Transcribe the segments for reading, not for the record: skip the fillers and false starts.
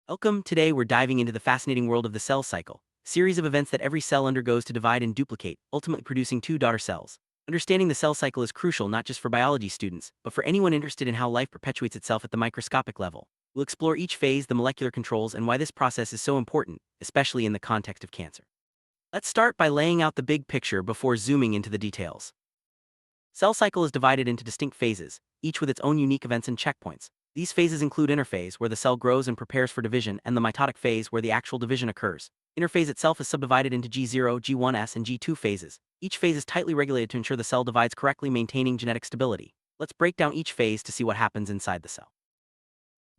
Welcome. Today we're diving into the fascinating world of the cell cycle, a series of events that every cell undergoes to divide and duplicate, ultimately producing two daughter cells. Understanding the cell cycle is crucial not just for biology students, but for anyone interested in how life perpetuates itself at the microscopic level. We'll explore each phase, the molecular controls, and why this process is so important, especially in the context of cancer. Let's start by laying out the big picture before zooming into the details. Cell cycle is divided into distinct phases, each with its own unique events and checkpoints. These phases include interphase, where the cell grows and prepares for division, and the mitotic phase, where the actual division occurs. Interphase itself is subdivided into G0, G1s, and G2 phases. Each phase is tightly regulated to ensure the cell divides correctly, maintaining genetic stability. Let's break down each phase to see what happens inside the cell.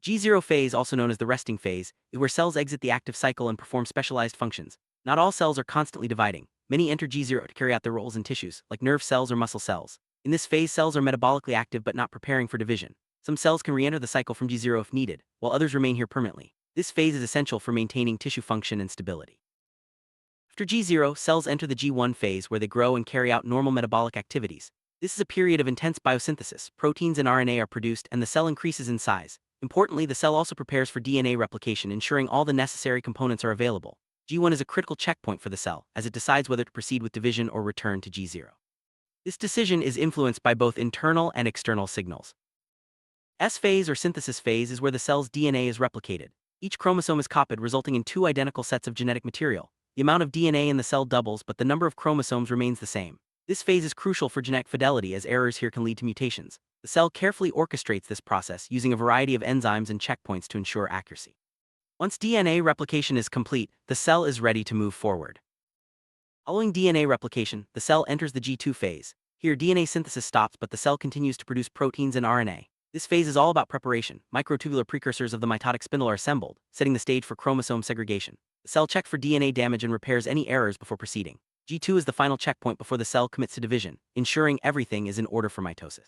G0 phase, also known as the resting phase, is where cells exit the active cycle and perform specialized functions. Not all cells are constantly dividing. Many enter G0 to carry out their roles in tissues, like nerve cells or muscle cells. In this phase, cells are metabolically active but not preparing for division. Some cells can re-enter the cycle from G0 if needed, while others remain here permanently. This phase is essential for maintaining tissue function and stability. After G0, cells enter the G1 phase, where they grow and carry out normal metabolic activities. This is a period of intense biosynthesis. Proteins and RNA are produced, and the cell increases in size. Importantly, the cell also prepares for DNA replication, ensuring all the necessary components are available. G1 is a critical checkpoint for the cell, as it decides whether to proceed with division or return to G0. This decision is influenced by both internal and external signals. S phase, or synthesis phase, is where the cell's DNA is replicated. Each chromosome is copied, resulting in two identical sets of genetic material. The amount of DNA in the cell doubles, but the number of chromosomes remains the same. This phase is crucial for genetic fidelity, as errors here can lead to mutations. The cell carefully orchestrates this process, using a variety of enzymes and checkpoints to ensure accuracy. Once DNA replication is complete, the cell is ready to move forward. Following DNA replication, the cell enters the G2 phase. Here, DNA synthesis stops, but the cell continues to produce proteins and RNA. This phase is all about preparation. Microtubular precursors of the mitotic spindle are assembled, setting the stage for chromosome segregation. The cell checks for DNA damage and repairs any errors before proceeding. G2 is the final checkpoint before the cell commits to division, ensuring everything is in order for mitosis.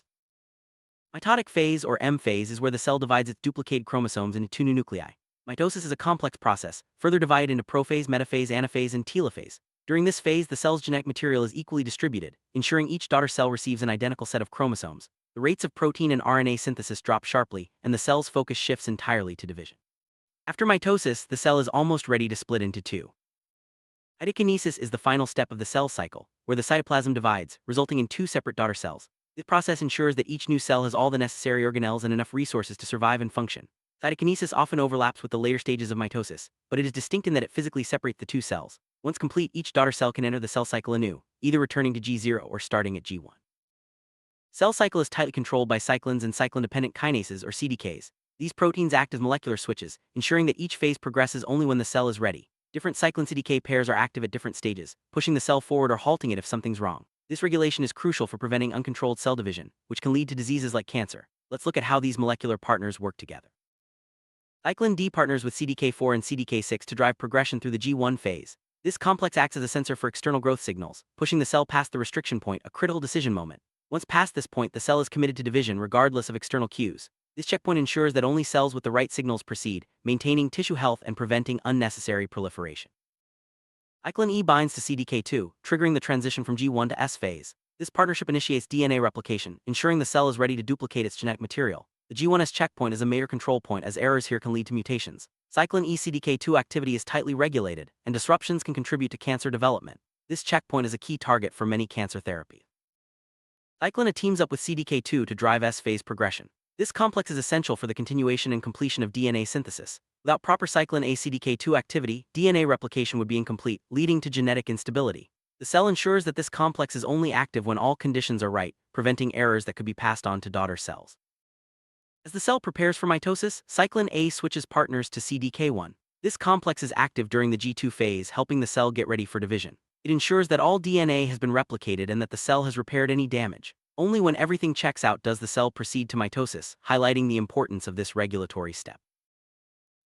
Mitotic phase, or M phase, is where the cell divides its duplicated chromosomes into two new nuclei. Mitosis is a complex process, further divided into prophase, metaphase, anaphase, and telophase. During this phase, the cell's genetic material is equally distributed, ensuring each daughter cell receives an identical set of chromosomes. The rates of protein and RNA synthesis drop sharply, and the cell's focus shifts entirely to division. After mitosis, the cell is almost ready to split into two. Cytokinesis is the final step of the cell cycle, where the cytoplasm divides, resulting in two separate daughter cells. This process ensures that each new cell has all the necessary organelles and enough resources to survive and function. Cytokinesis often overlaps with the later stages of mitosis, but it is distinct in that it physically separates the two cells. Once complete, each daughter cell can enter the cell cycle anew, either returning to G0 or starting at G1. Cell cycle is tightly controlled by cyclins and cyclin-dependent kinases, or CDKs. These proteins act as molecular switches, ensuring that each phase progresses only when the cell is ready. Different cyclin-CDK pairs are active at different stages, pushing the cell forward or halting it if something's wrong. This regulation is crucial for preventing uncontrolled cell division, which can lead to diseases like cancer. Let's look at how these molecular partners work together. Cyclin D partners with CDK4 and CDK6 to drive progression through the G1 phase. This complex acts as a sensor for external growth signals, pushing the cell past the restriction point, a critical decision moment. Once past this point, the cell is committed to division regardless of external cues. This checkpoint ensures that only cells with the right signals proceed, maintaining tissue health and preventing unnecessary proliferation. Cyclin E binds to CDK2, triggering the transition from G1 to S phase. This partnership initiates DNA replication, ensuring the cell is ready to duplicate its genetic material. The G1S checkpoint is a major control point, as errors here can lead to mutations. Cyclin E CDK2 activity is tightly regulated, and disruptions can contribute to cancer development. This checkpoint is a key target for many cancer therapies. Cyclin A teams up with CDK2 to drive S phase progression. This complex is essential for the continuation and completion of DNA synthesis. Without proper cyclin A CDK2 activity, DNA replication would be incomplete, leading to genetic instability. The cell ensures that this complex is only active when all conditions are right, preventing errors that could be passed on to daughter cells. As the cell prepares for mitosis, cyclin A switches partners to CDK1. This complex is active during the G2 phase, helping the cell get ready for division. It ensures that all DNA has been replicated and that the cell has repaired any damage. Only when everything checks out does the cell proceed to mitosis, highlighting the importance of this regulatory step.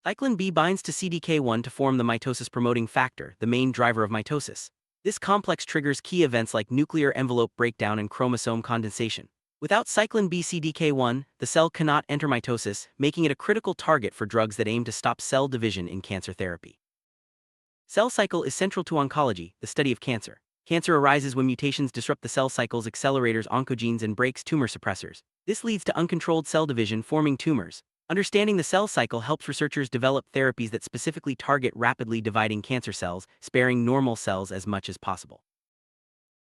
Cyclin B binds to CDK1 to form the mitosis-promoting factor, the main driver of mitosis. This complex triggers key events like nuclear envelope breakdown and chromosome condensation. Without cyclin B CDK1, the cell cannot enter mitosis, making it a critical target for drugs that aim to stop cell division in cancer therapy. Cell cycle is central to oncology, the study of cancer. Cancer arises when mutations disrupt the cell cycle's accelerators, oncogenes, and breaks tumor suppressors. This leads to uncontrolled cell division, forming tumors. Understanding the cell cycle helps researchers develop therapies that specifically target rapidly dividing cancer cells, sparing normal cells as much as possible.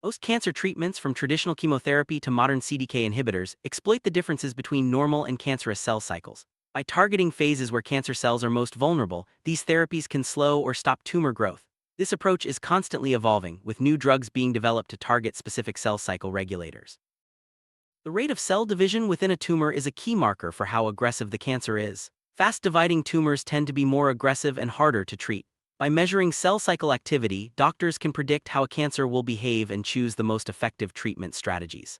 Most cancer treatments, from traditional chemotherapy to modern CDK inhibitors, exploit the differences between normal and cancerous cell cycles. By targeting phases where cancer cells are most vulnerable, these therapies can slow or stop tumor growth. This approach is constantly evolving, with new drugs being developed to target specific cell cycle regulators. The rate of cell division within a tumor is a key marker for how aggressive the cancer is. Fast-dividing tumors tend to be more aggressive and harder to treat. By measuring cell cycle activity, doctors can predict how a cancer will behave and choose the most effective treatment strategies.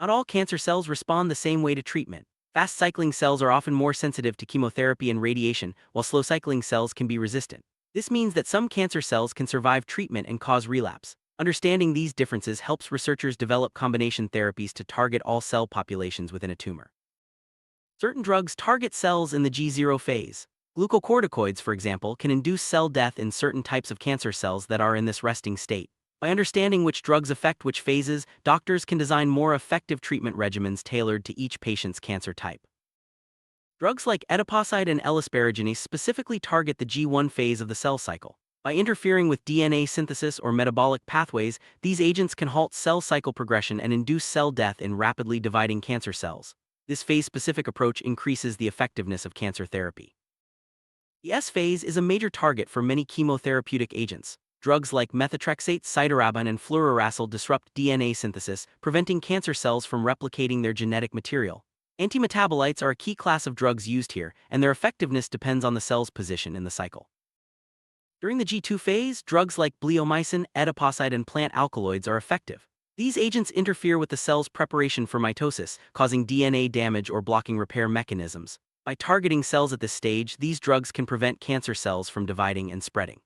Not all cancer cells respond the same way to treatment. Fast-cycling cells are often more sensitive to chemotherapy and radiation, while slow-cycling cells can be resistant. This means that some cancer cells can survive treatment and cause relapse. Understanding these differences helps researchers develop combination therapies to target all cell populations within a tumor. Certain drugs target cells in the G0 phase. Glucocorticoids, for example, can induce cell death in certain types of cancer cells that are in this resting state. By understanding which drugs affect which phases, doctors can design more effective treatment regimens tailored to each patient's cancer type. Drugs like etoposide and L-asparaginase specifically target the G1 phase of the cell cycle. By interfering with DNA synthesis or metabolic pathways, these agents can halt cell cycle progression and induce cell death in rapidly dividing cancer cells. This phase-specific approach increases the effectiveness of cancer therapy. The S phase is a major target for many chemotherapeutic agents. Drugs like methotrexate, cytarabine, and fluorouracil disrupt DNA synthesis, preventing cancer cells from replicating their genetic material. Antimetabolites are a key class of drugs used here, and their effectiveness depends on the cell's position in the cycle. During the G2 phase, drugs like bleomycin, etoposide, and plant alkaloids are effective. These agents interfere with the cell's preparation for mitosis, causing DNA damage or blocking repair mechanisms. By targeting cells at this stage, these drugs can prevent cancer cells from dividing and spreading.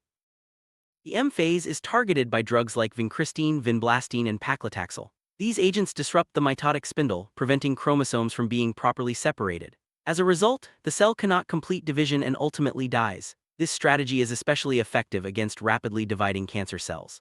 The M phase is targeted by drugs like vincristine, vinblastine, and paclitaxel. These agents disrupt the mitotic spindle, preventing chromosomes from being properly separated. As a result, the cell cannot complete division and ultimately dies. This strategy is especially effective against rapidly dividing cancer cells.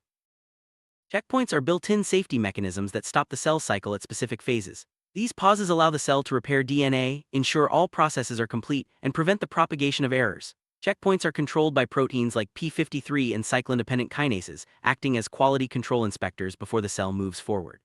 Checkpoints are built-in safety mechanisms that stop the cell cycle at specific phases. These pauses allow the cell to repair DNA, ensure all processes are complete, and prevent the propagation of errors. Checkpoints are controlled by proteins like p53 and cyclin-dependent kinases, acting as quality control inspectors before the cell moves forward.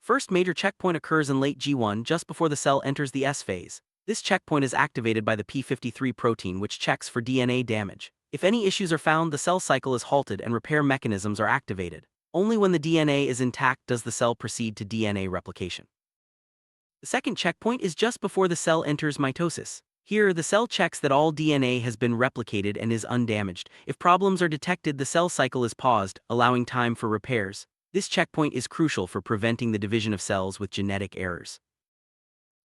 First major checkpoint occurs in late G1 just before the cell enters the S phase. This checkpoint is activated by the p53 protein, which checks for DNA damage. If any issues are found, the cell cycle is halted and repair mechanisms are activated. Only when the DNA is intact does the cell proceed to DNA replication. The second checkpoint is just before the cell enters mitosis. Here, the cell checks that all DNA has been replicated and is undamaged. If problems are detected, the cell cycle is paused, allowing time for repairs. This checkpoint is crucial for preventing the division of cells with genetic errors.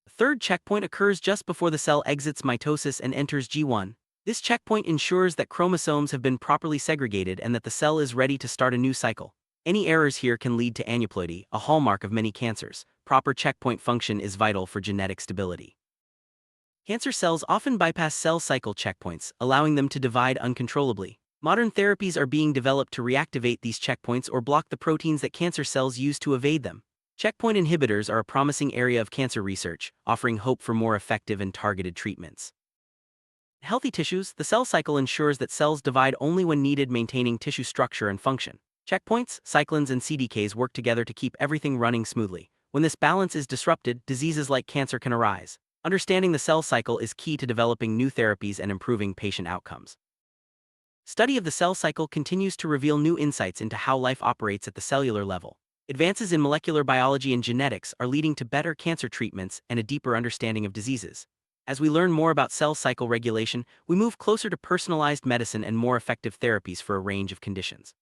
The third checkpoint occurs just before the cell exits mitosis and enters G1. This checkpoint ensures that chromosomes have been properly segregated and that the cell is ready to start a new cycle. Any errors here can lead to aneuploidy, a hallmark of many cancers. Proper checkpoint function is vital for genetic stability. Cancer cells often bypass cell cycle checkpoints, allowing them to divide uncontrollably. Modern therapies are being developed to reactivate these checkpoints or block the proteins that cancer cells use to evade them. Checkpoint inhibitors are a promising area of cancer research, offering hope for more effective and targeted treatments. In healthy tissues, the cell cycle ensures that cells divide only when needed, maintaining tissue structure and function. Checkpoints, cyclins, and CDKs work together to keep everything running smoothly. When this balance is disrupted, diseases like cancer can arise. Understanding the cell cycle is key to developing new therapies and improving patient outcomes. Study of the cell cycle continues to reveal new insights into how life operates at the cellular level. Advances in molecular biology and genetics are leading to better cancer treatments and a deeper understanding of diseases. As we learn more about cell cycle regulation, we move closer to personalized medicine and more effective therapies for a range of conditions.